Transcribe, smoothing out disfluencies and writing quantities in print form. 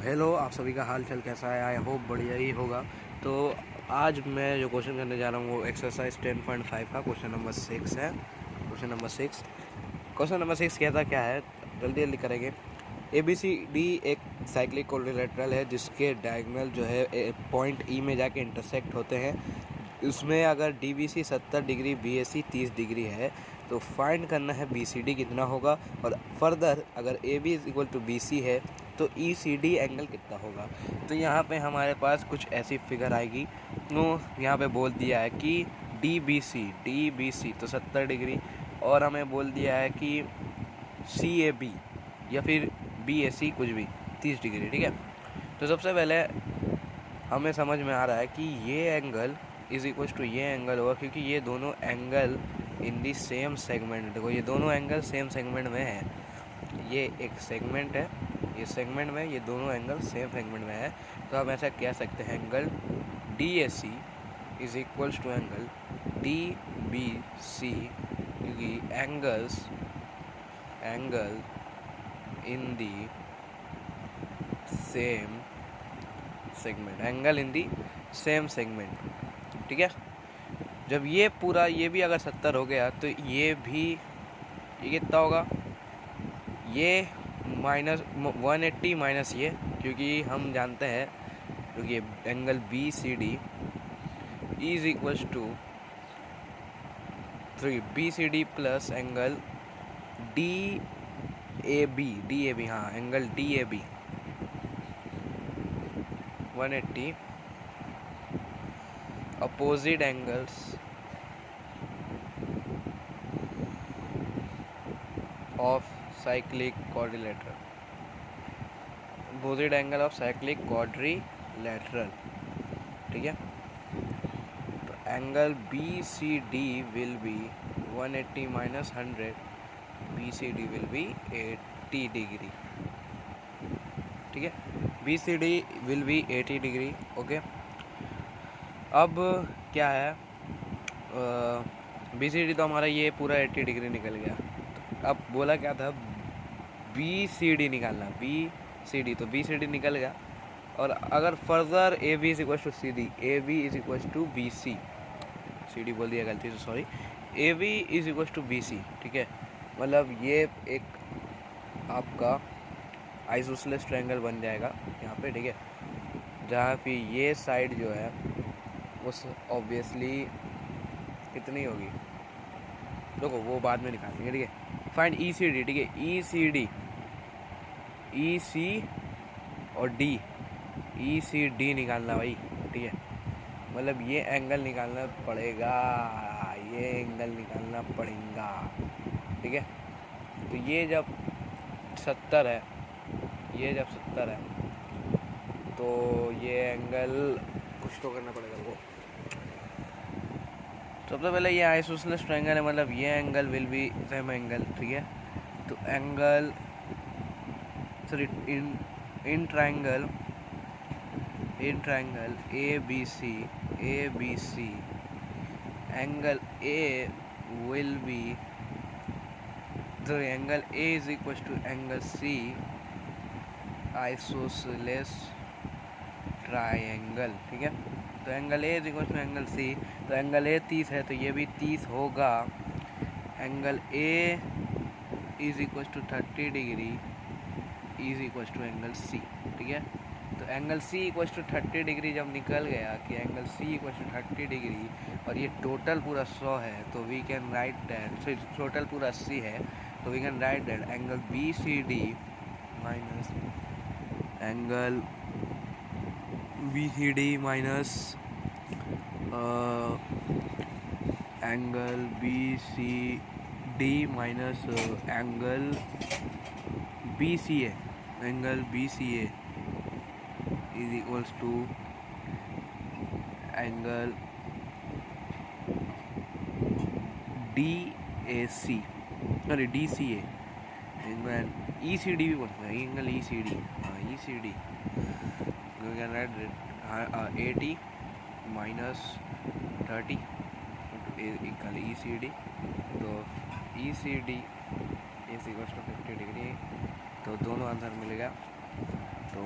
Hello, आप सभी का हाल चाल कैसा है? आई होप बढ़िया ही होगा। तो आज मैं जो क्वेश्चन करने जा रहा हूँ वो एक्सरसाइज 10.5 का क्वेश्चन नंबर 6 है। क्वेश्चन नंबर 6 कहता क्या है, जल्दी जल्दी करेंगे। ABCD एक साइक्लिक कोलिलेटरल है जिसके डायगोनल जो है पॉइंट ई में जाके इंटरसेक्ट होते हैं। उसमें अगर DBC 70 डिग्री, BAC 30 डिग्री है तो फाइंड करना है BCD कितना होगा, और फर्दर अगर AB = BC है तो ECD एंगल कितना होगा। तो यहाँ पे हमारे पास कुछ ऐसी फिगर आएगी। तो यहाँ पे बोल दिया है कि DBC तो 70 डिग्री, और हमें बोल दिया है कि CAB या फिर BAC कुछ भी 30 डिग्री, ठीक है। तो सबसे पहले हमें समझ में आ रहा है कि ये एंगल इज इक्वल टू ये एंगल होगा, क्योंकि ये दोनों angle in the same segment. देखो ये दोनों एंगल सेम सेगमेंट में है, ये एक सेगमेंट है, ये सेगमेंट में, ये दोनों एंगल सेम सेगमेंट में है। तो हम ऐसा कह सकते हैं angle DAC is equals to angle DBC, क्योंकि angle in the same segment, ठीक है। जब ये पूरा, ये भी अगर 70 हो गया तो ये भी, ये कितना होगा, ये -180 माइनस ये, क्योंकि हम जानते हैं, क्योंकि angle BCD is equals to 3 BCD plus angle DAB, हाँ angle DAB 180 opposite angles of cyclic quadrilateral, opposite angle of cyclic quadrilateral, ठीक है। तो angle BCD will be 180 minus 100, BCD will be 80 degree, ठीक है। BCD will be 80 degree, okay. अब क्या है, BCD तो हमारा ये पूरा 80 डिग्री निकल गया। अब बोला क्या था, BCD निकालना, BCD, तो BCD निकल गया। और अगर further AB is equal to CD, AB is equal to BC, CD बोल दिया गलती से, sorry, AB is equal to BC, ठीक है। मतलब ये एक आपका आइसोसेलेस ट्रायंगल बन जाएगा यहाँ पे, ठीक है, जहाँ पे ये साइड जो है वो ऑब्वियसली कितनी होगी, देखो वो बाद में निकालेंगे, ठीक है। फाइंड ECD, ठीक है, EC और D, ECD निकालना भाई, ठीक है। मतलब ये एंगल निकालना पड़ेगा, ठीक है। तो ये जब 70 है, तो ये एंगल कुछ तो करना पड़ेगा वो। सबसे पहले ये आइसोसेलेस ट्रायंगल है, मतलब ये angle will be same angle, ठीक है। तो angle, sorry, in triangle ABC, angle A will be, angle A is equal to angle C, isosceles triangle, ठीक है। तो angle A is equal to angle C, तो एंगल A 30 है तो ये भी 30 होगा। Angle A is equal to 30 degree is equal to angle C, ठीक है। तो angle C equal to 30 degree जब निकल गया कि angle C equal to 30 degree, और ये टोटल पूरा 100 है, तो we can write that, total पूरा 80 है, तो we can write that angle BCD minus angle BCD minus angle BCD minus angle BCA, is equals to angle DAC, sorry DCA, angle ECD भी बोल सकते हैं, एंगल ECD, हाँ ECD, we can write 80 minus 30 equal ECD, तो ECD is equal to 50 degree, तो दोनों answer मिल गया। तो